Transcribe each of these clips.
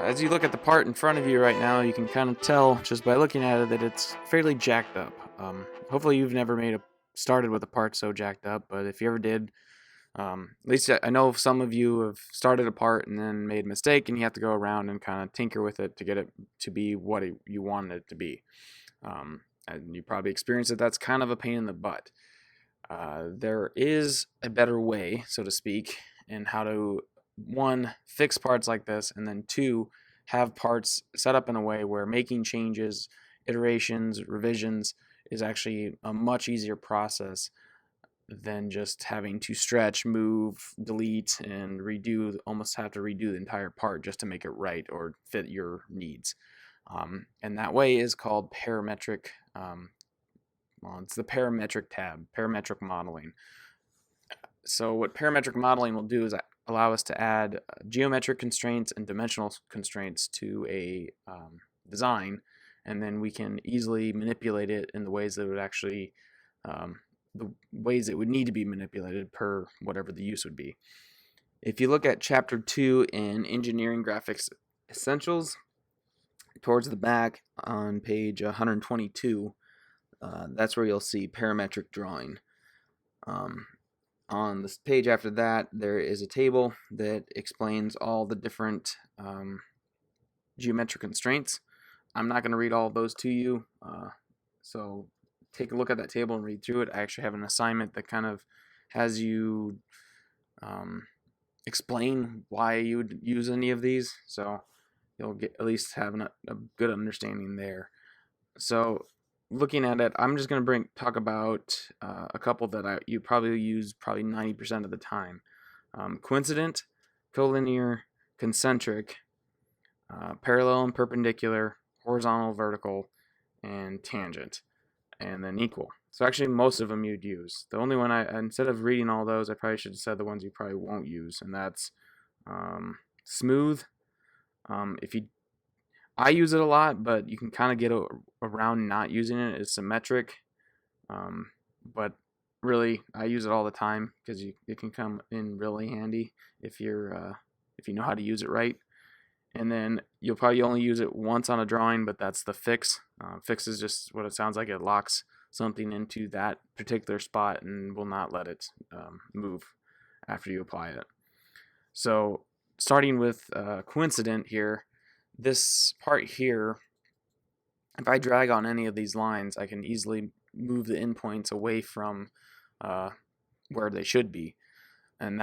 As you look at the part in front of you right now, you can kind of tell just by looking at it that it's fairly jacked up. Hopefully you've never started with a part so jacked up, but if you ever did, at least I know some of you have started a part and then made a mistake, and you have to go around and kind of tinker with it to get it to be what you wanted it to be. And you probably experienced it. That's kind of a pain in the butt. There is a better way, so to speak, in how to, one, fix parts like this, and then two, have parts set up in a way where making changes, iterations, revisions is actually a much easier process than just having to stretch, move, delete, and redo, almost have to redo the entire part just to make it right or fit your needs. And that way is called parametric. It's the parametric tab, parametric modeling. So what parametric modeling will do is allow us to add geometric constraints and dimensional constraints to a design, and then we can easily manipulate it in the ways that would actually the ways it would need to be manipulated per whatever the use would be. If you look at Chapter 2 in Engineering Graphics Essentials, towards the back on page 122, that's where you'll see parametric drawing. On this page after that, there is a table that explains all the different geometric constraints. I'm not going to read all of those to you, so take a look at that table and read through it. I actually have an assignment that kind of has you explain why you would use any of these, so you'll at least have a good understanding there. So looking at it, I'm just going to talk about a couple that you probably use 90% of the time. Coincident, collinear, concentric, parallel and perpendicular, horizontal, vertical, and tangent, and then equal. So actually most of them you'd use. The only one instead of reading all those, I probably should have said the ones you probably won't use, and that's smooth. I use it a lot, but you can kind of get around not using it. It's symmetric, but really I use it all the time because it can come in really handy if you know how to use it right. And then you'll probably only use it once on a drawing, but that's the fix. Fix is just what it sounds like. It locks something into that particular spot and will not let it move after you apply it. So starting with coincident here, this part here, if I drag on any of these lines, I can easily move the endpoints away from where they should be, and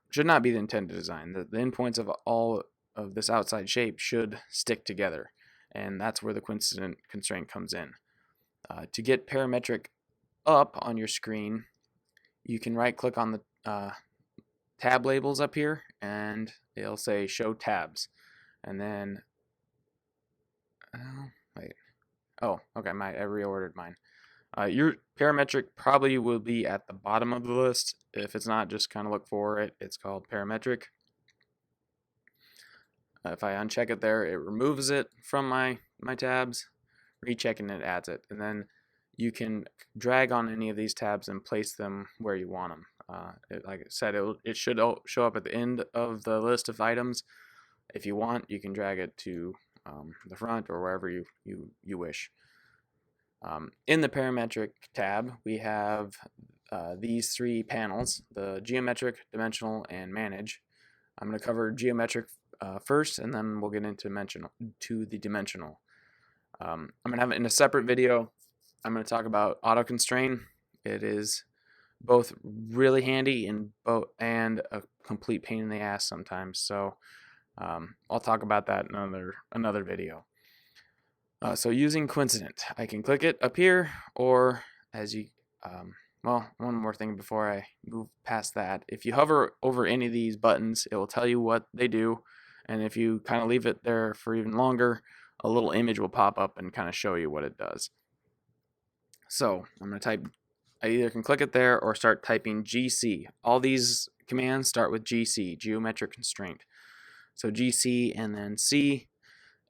should not be the intended design. The endpoints of all of this outside shape should stick together, and that's where the coincident constraint comes in. To get parametric up on your screen, you can right click on the tab labels up here, and it'll say show tabs. And then, okay, I reordered mine. Your parametric probably will be at the bottom of the list. If it's not, just kind of look for it. It's called parametric. If I uncheck it there, it removes it from my tabs. Rechecking it adds it. And then you can drag on any of these tabs and place them where you want them. Like I said, it should show up at the end of the list of items. If you want, you can drag it to the front or wherever you wish. In the parametric tab, we have these three panels: the geometric, dimensional, and manage. I'm going to cover geometric first, and then we'll get into the dimensional. I'm going to have it in a separate video. I'm going to talk about auto constraint. It is both really handy and a complete pain in the ass sometimes. So I'll talk about that in another video. So using coincident, I can click it up here, or one more thing before I move past that. If you hover over any of these buttons, it will tell you what they do, and if you kind of leave it there for even longer, a little image will pop up and kind of show you what it does. So I'm going to type, I either can click it there or start typing GC. All these commands start with GC, geometric constraint. So GC and then C,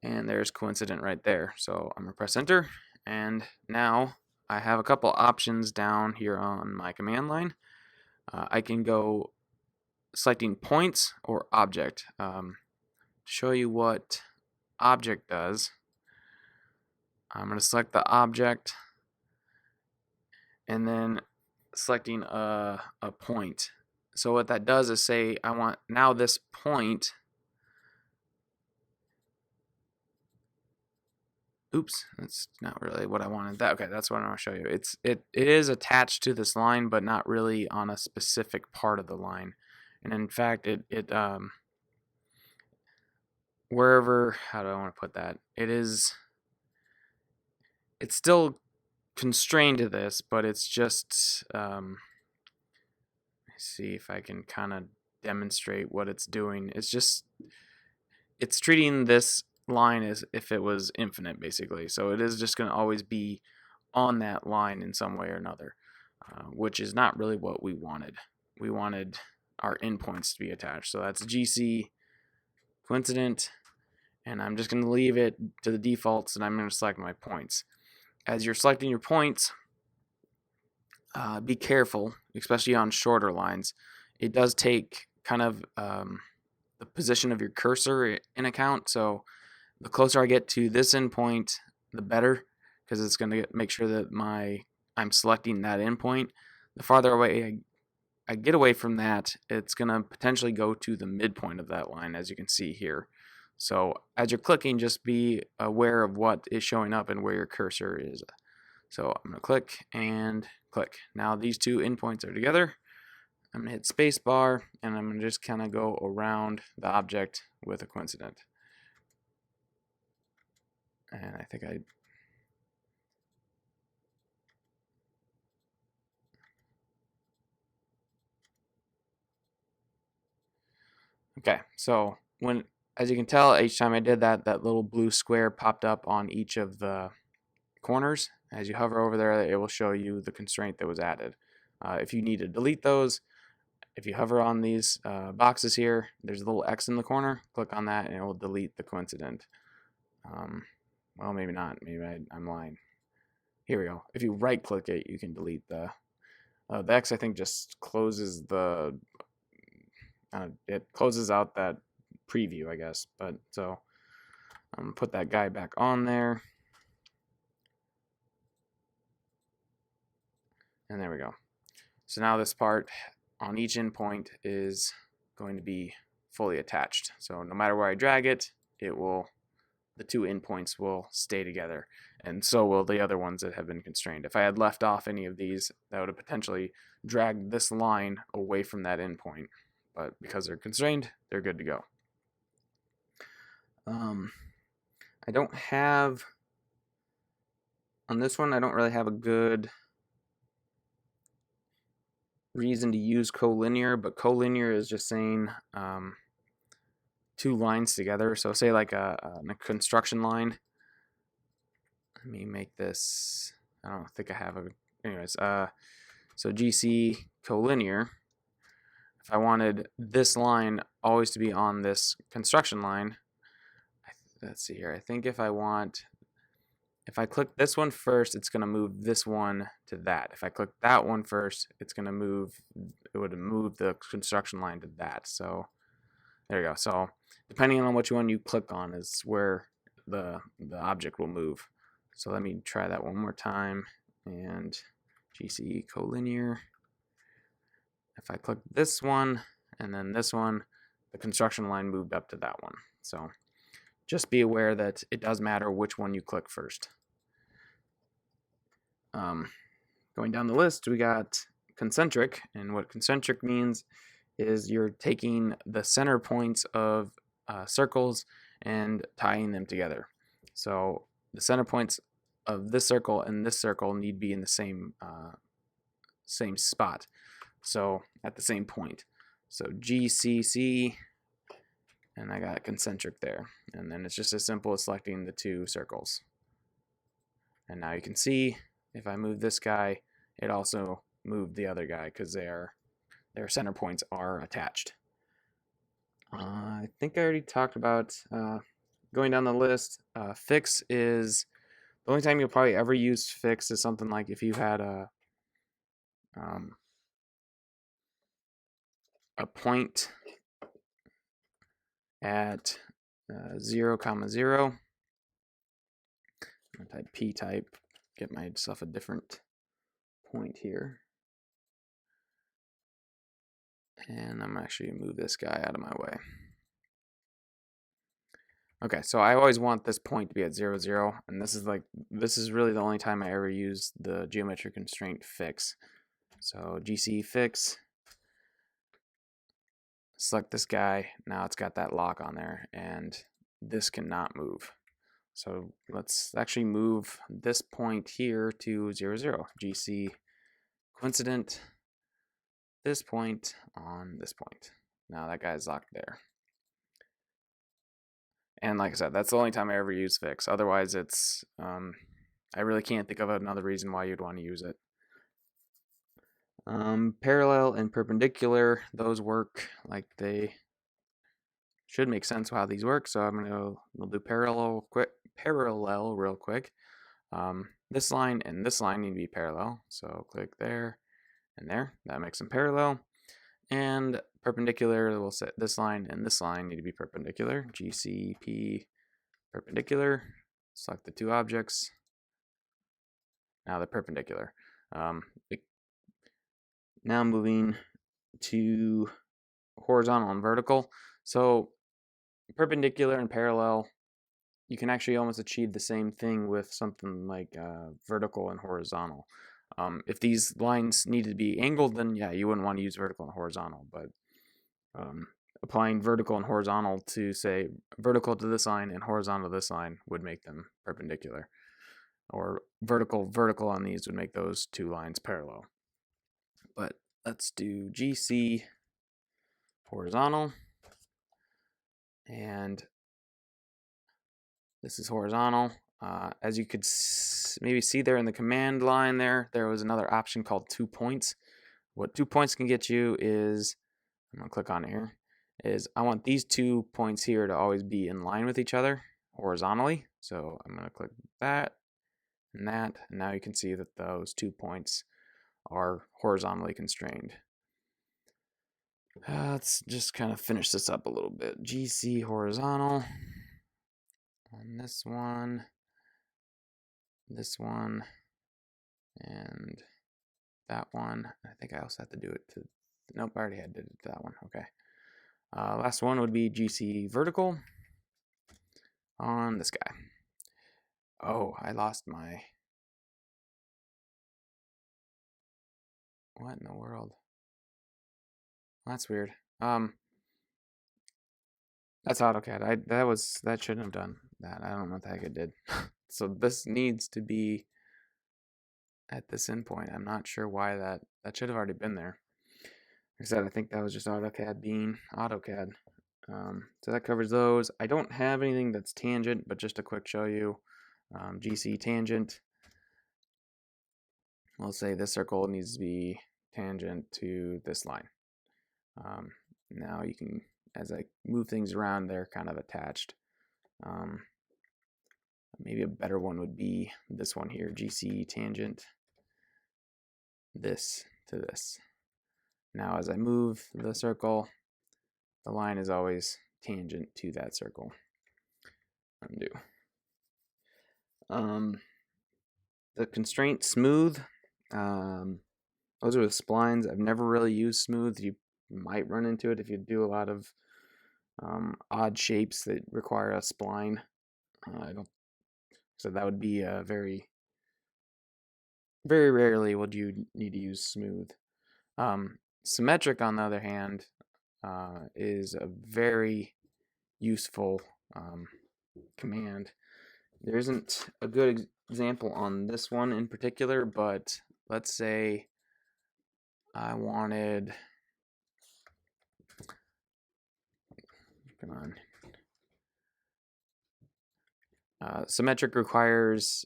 and there's coincident right there. So I'm going to press enter, and now I have a couple options down here on my command line. I can go selecting points or object. show you what object does. I'm going to select the object and then selecting a point. So what that does is say I want now this point. Oops, that's not really what I wanted. Okay, that's what I want to show you. It is attached to this line, but not really on a specific part of the line. And in fact, wherever, how do I want to put that? It's still constrained to this, but it's just let's see if I can kind of demonstrate what it's doing. It's treating this line as if it was infinite, basically. So it is just going to always be on that line in some way or another, which is not really what we wanted. We wanted our endpoints to be attached. So that's GC coincident, and I'm just going to leave it to the defaults, and I'm going to select my points. As you're selecting your points, be careful, especially on shorter lines. It does take kind of the position of your cursor in account. So the closer I get to this endpoint, the better, because it's going to make sure that I'm selecting that endpoint. The farther away I get away from that, it's going to potentially go to the midpoint of that line, as you can see here. So as you're clicking, just be aware of what is showing up and where your cursor is. So I'm going to click and click. Now these two endpoints are together. I'm going to hit spacebar, and I'm going to just kind of go around the object with a coincident. And I think okay, so as you can tell, each time I did that, that little blue square popped up on each of the corners. As you hover over there, it will show you the constraint that was added. If you need to delete those, if you hover on these boxes here, there's a little X in the corner. Click on that, and it will delete the coincident. Well, maybe not. Maybe I'm lying. Here we go. If you right-click it, you can delete the X. I think just closes it closes out that preview, I guess. But so I'm gonna put that guy back on there, and there we go. So now this part on each endpoint is going to be fully attached. So no matter where I drag it, the two endpoints will stay together, and so will the other ones that have been constrained. If I had left off any of these, that would have potentially dragged this line away from that endpoint. But because they're constrained, they're good to go. I don't have, on this one, I don't really have a good reason to use collinear, but collinear is just saying two lines together. So say like a construction line. Let me make this, I don't think I have anyways, so GC collinear. If I wanted this line always to be on this construction line, let's see here. I think if I click this one first, it's going to move this one to that. If I click that one first, it would move the construction line to that. So there you go. So depending on which one you click on is where the object will move. So let me try that one more time. And GC collinear. If I click this one and then this one, the construction line moved up to that one. So just be aware that it does matter which one you click first. Going down the list, we got concentric, and what concentric means is you're taking the center points of circles and tying them together. So the center points of this circle and this circle need to be in the same spot, so at the same point. So GCC, and I got concentric there, and then it's just as simple as selecting the two circles. And now you can see if I move this guy, it also moved the other guy because their center points are attached. I think I already talked about going down the list. Fix is the only time you'll probably ever use fix is something like if you had a point at, 0, 0. I'm gonna type p type, get myself a different point here. And I'm actually move this guy out of my way. Okay, so I always want this point to be at 0, 0, and this is really the only time I ever use the geometric constraint fix. So GC fix, select this guy. Now it's got that lock on there, and this cannot move. So let's actually move this point here to 0, 0. GC coincident this point on this point. Now that guy's locked there. And like I said, that's the only time I ever use fix. Otherwise, it's I really can't think of another reason why you'd want to use it. Parallel and perpendicular, those work like they should make sense how these work. So we'll do parallel real quick. This line and this line need to be parallel. So click there and there. That makes them parallel. And perpendicular, we'll set this line and this line need to be perpendicular. GCP perpendicular. Select the two objects. Now they're perpendicular. Now moving to horizontal and vertical. So perpendicular and parallel, you can actually almost achieve the same thing with something like vertical and horizontal. If these lines needed to be angled, then yeah, you wouldn't want to use vertical and horizontal. But applying vertical and horizontal to, say, vertical to this line and horizontal to this line would make them perpendicular. Or vertical on these would make those two lines parallel. But let's do GC horizontal. And this is horizontal. As you could maybe see there in the command line there was another option called 2 points. What 2 points can get you is, I'm going to click on it here, is I want these 2 points here to always be in line with each other horizontally. So I'm going to click that and that, and now you can see that those 2 points are horizontally constrained. Let's just kind of finish this up a little bit. GC horizontal on this one, and that one. I think I also have to do it to, nope, I already had to do that one. Okay. Last one would be GC vertical on this guy. Oh, I lost my, what in the world? That's weird. That's AutoCAD. That shouldn't have done that. I don't know what the heck it did. So this needs to be at this endpoint. I'm not sure why that should have already been there. Like I said, I think that was just AutoCAD being AutoCAD. So that covers those. I don't have anything that's tangent, but just a quick show you. GC tangent. We'll say this circle needs to be tangent to this line. Now you can, as I move things around, they're kind of attached. Maybe a better one would be this one here, GC tangent this to this. Now as I move the circle, the line is always tangent to that circle. Undo. The Constraint Smooth, those are the splines. I've never really used Smooth. You might run into it if you do a lot of odd shapes that require a spline. So that would be a very rarely would you need to use Smooth. Symmetric, on the other hand, is a very useful command. There isn't a good example on this one in particular, but let's say I wanted, come on. Symmetric requires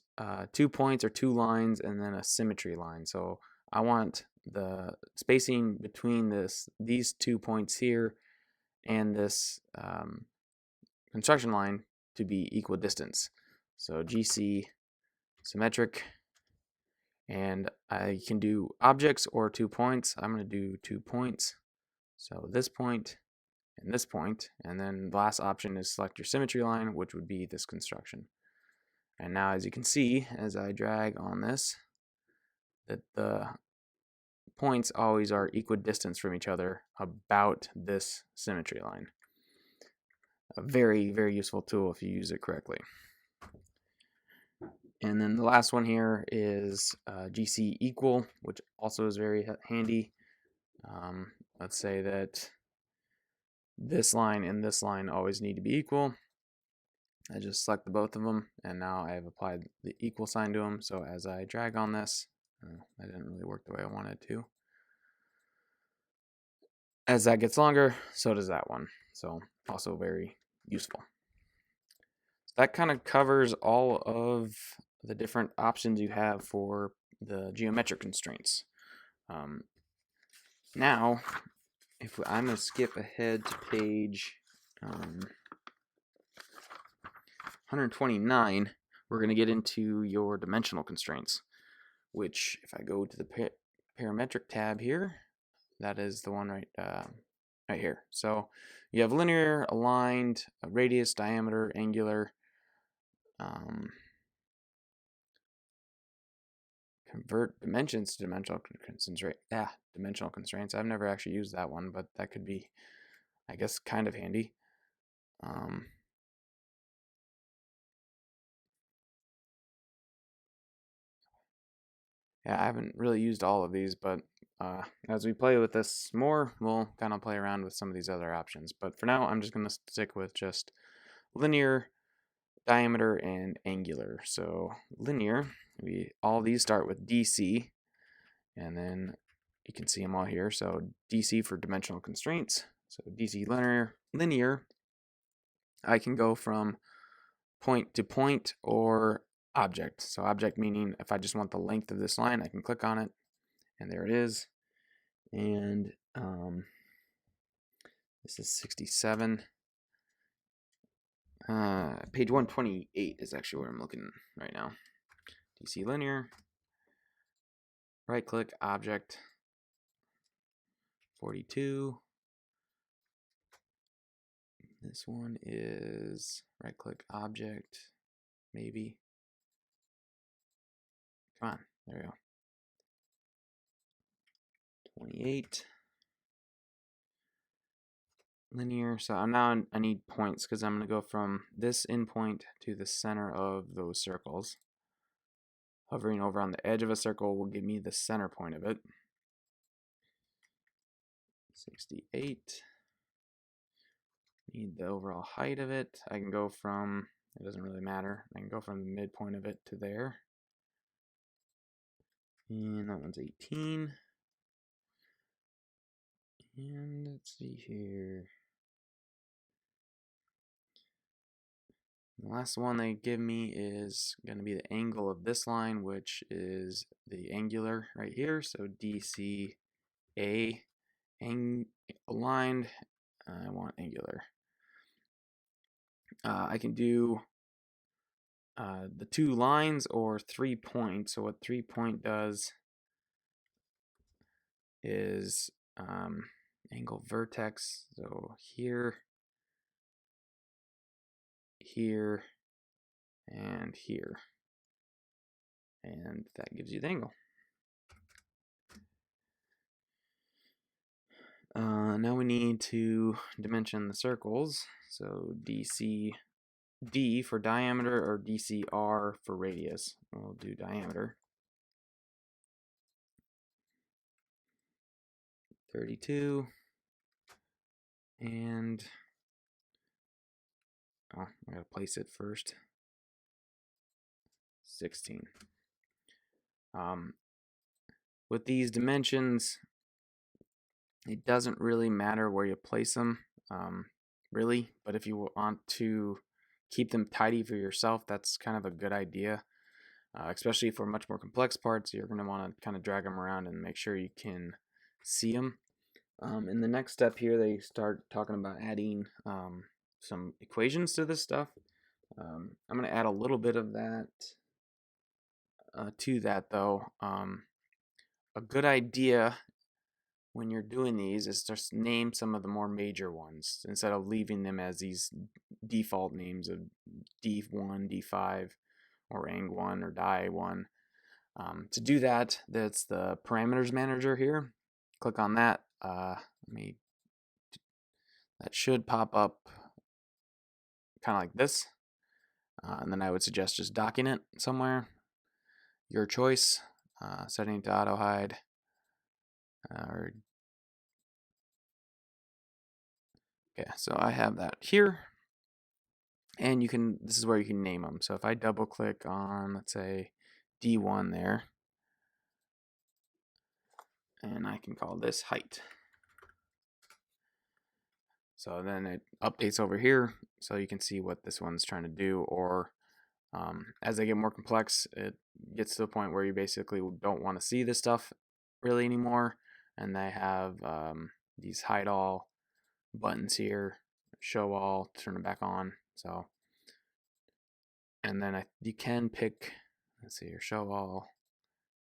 2 points or 2 lines and then a symmetry line. So I want the spacing between these 2 points here and this construction line to be equidistant. So GC symmetric, and I can do objects or 2 points. I'm going to do 2 points. So this point and this point, and then the last option is select your symmetry line, which would be this construction. And now, as you can see, as I drag on this, that the points always are equidistant from each other about this symmetry line. A very, very useful tool if you use it correctly. And then the last one here is GC equal, which also is very handy. Let's say that this line and this line always need to be equal. I just select the both of them, and now I have applied the equal sign to them. So as I drag on this, that didn't really work the way I wanted it to. As that gets longer, so does that one. So also very useful. That kind of covers all of the different options you have for the geometric constraints. Now, if I'm going to skip ahead to page 129, we're going to get into your dimensional constraints, which if I go to the parametric tab here, that is the one right here. So you have linear, aligned, radius, diameter, angular, convert dimensions to dimensional constraints. I've never actually used that one, but that could be, I guess, kind of handy. Yeah, I haven't really used all of these, but as we play with this more, we'll kind of play around with some of these other options. But for now, I'm just going to stick with just linear, diameter, and angular. So linear, all these start with DC, and then you can see them all here. So DC for dimensional constraints. So DC linear, I can go from point to point or object. So object meaning if I just want the length of this line, I can click on it, and there it is. And this is 67. Page 128 is actually where I'm looking right now. DC linear, right click, object, 42. This one is right click, object, maybe. Come on, there we go. 28. Linear, so now I need points because I'm going to go from this endpoint to the center of those circles. Hovering over on the edge of a circle will give me the center point of it. 68. Need the overall height of it. I can go from, it doesn't really matter, I can go from the midpoint of it to there. And that one's 18. And let's see here. The last one they give me is going to be the angle of this line, which is the angular right here. So DCA aligned. I want angular. I can do the 2 lines or 3 points. So what 3 point does is angle vertex. So here, here, and here. And that gives you the angle. Now we need to dimension the circles. So D for diameter or DCR for radius. We'll do diameter. 32. And I gotta place it first. 16. With these dimensions, it doesn't really matter where you place them, really. But if you want to keep them tidy for yourself, that's kind of a good idea. Especially for much more complex parts, you're going to want to kind of drag them around and make sure you can see them. In the next step here, they start talking about adding some equations to this stuff. I'm going to add a little bit of that to that, though. A good idea when you're doing these is just name some of the more major ones instead of leaving them as these default names of D1, D5, or Ang1 or Die1. To do that, that's the Parameters Manager here. Click on that. That should pop up kind of like this. And then I would suggest just docking it somewhere. Your choice. Setting to auto hide. Okay, so I have that here. And you can, this is where you can name them. So if I double click on, let's say, D1 there, and I can call this height. So then it updates over here so you can see what this one's trying to do, or as they get more complex, it gets to the point where you basically don't want to see this stuff really anymore, and they have these hide all buttons here, show all, turn it back on. So, and then you can pick, let's see here, show all,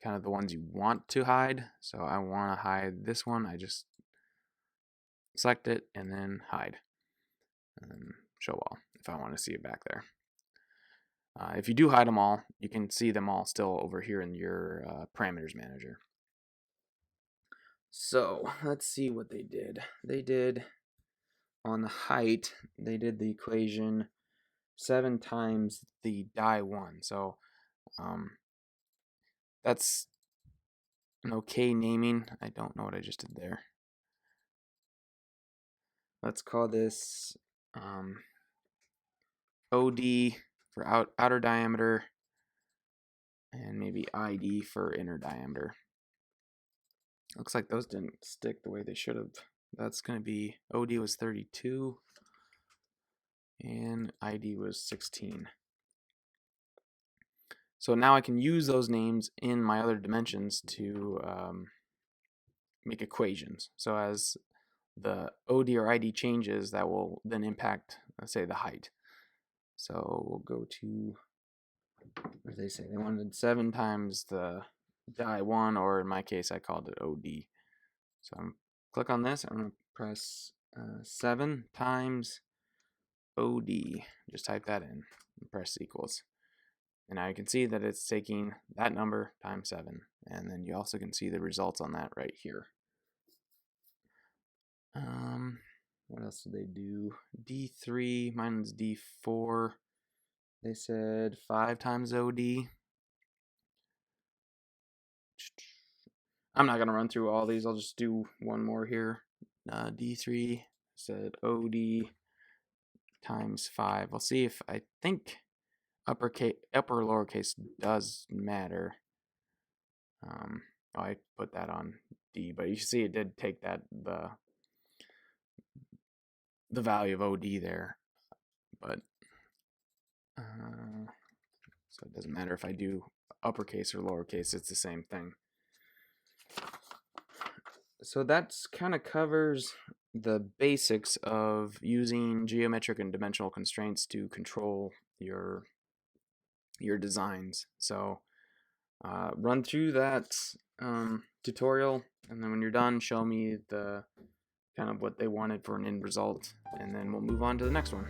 kind of the ones you want to hide. So I want to hide this one. I just select it and then hide and show all if I want to see it back there. If you do hide them all, you can see them all still over here in your parameters manager. So let's see what they did. They did on the height, they did the equation 7 times the Die1. So that's an okay naming. I don't know what I just did there. Let's call this OD for outer diameter, and maybe ID for inner diameter. Looks like those didn't stick the way they should have. That's going to be, OD was 32 and ID was 16. So now I can use those names in my other dimensions to make equations. So as the OD or ID changes, that will then impact, let's say, the height. So we'll go to, what did they say? They wanted 7 times the Die1, or in my case, I called it OD. So I'm click on this. I'm going to press 7 times OD. Just type that in and press equals. And now you can see that it's taking that number times 7. And then you also can see the results on that right here. What else did they do? D3 minus D4. They said 5 times OD. I'm not going to run through all these. I'll just do one more here. D3 said OD times 5. We'll see if I think upper or lowercase does matter. I put that on D, but you can see it did take that the value of OD there, but so it doesn't matter if I do uppercase or lowercase, it's the same thing. So that's kind of covers the basics of using geometric and dimensional constraints to control your designs. So run through that tutorial, and then when you're done, show me the kind of what they wanted for an end result, and then we'll move on to the next one.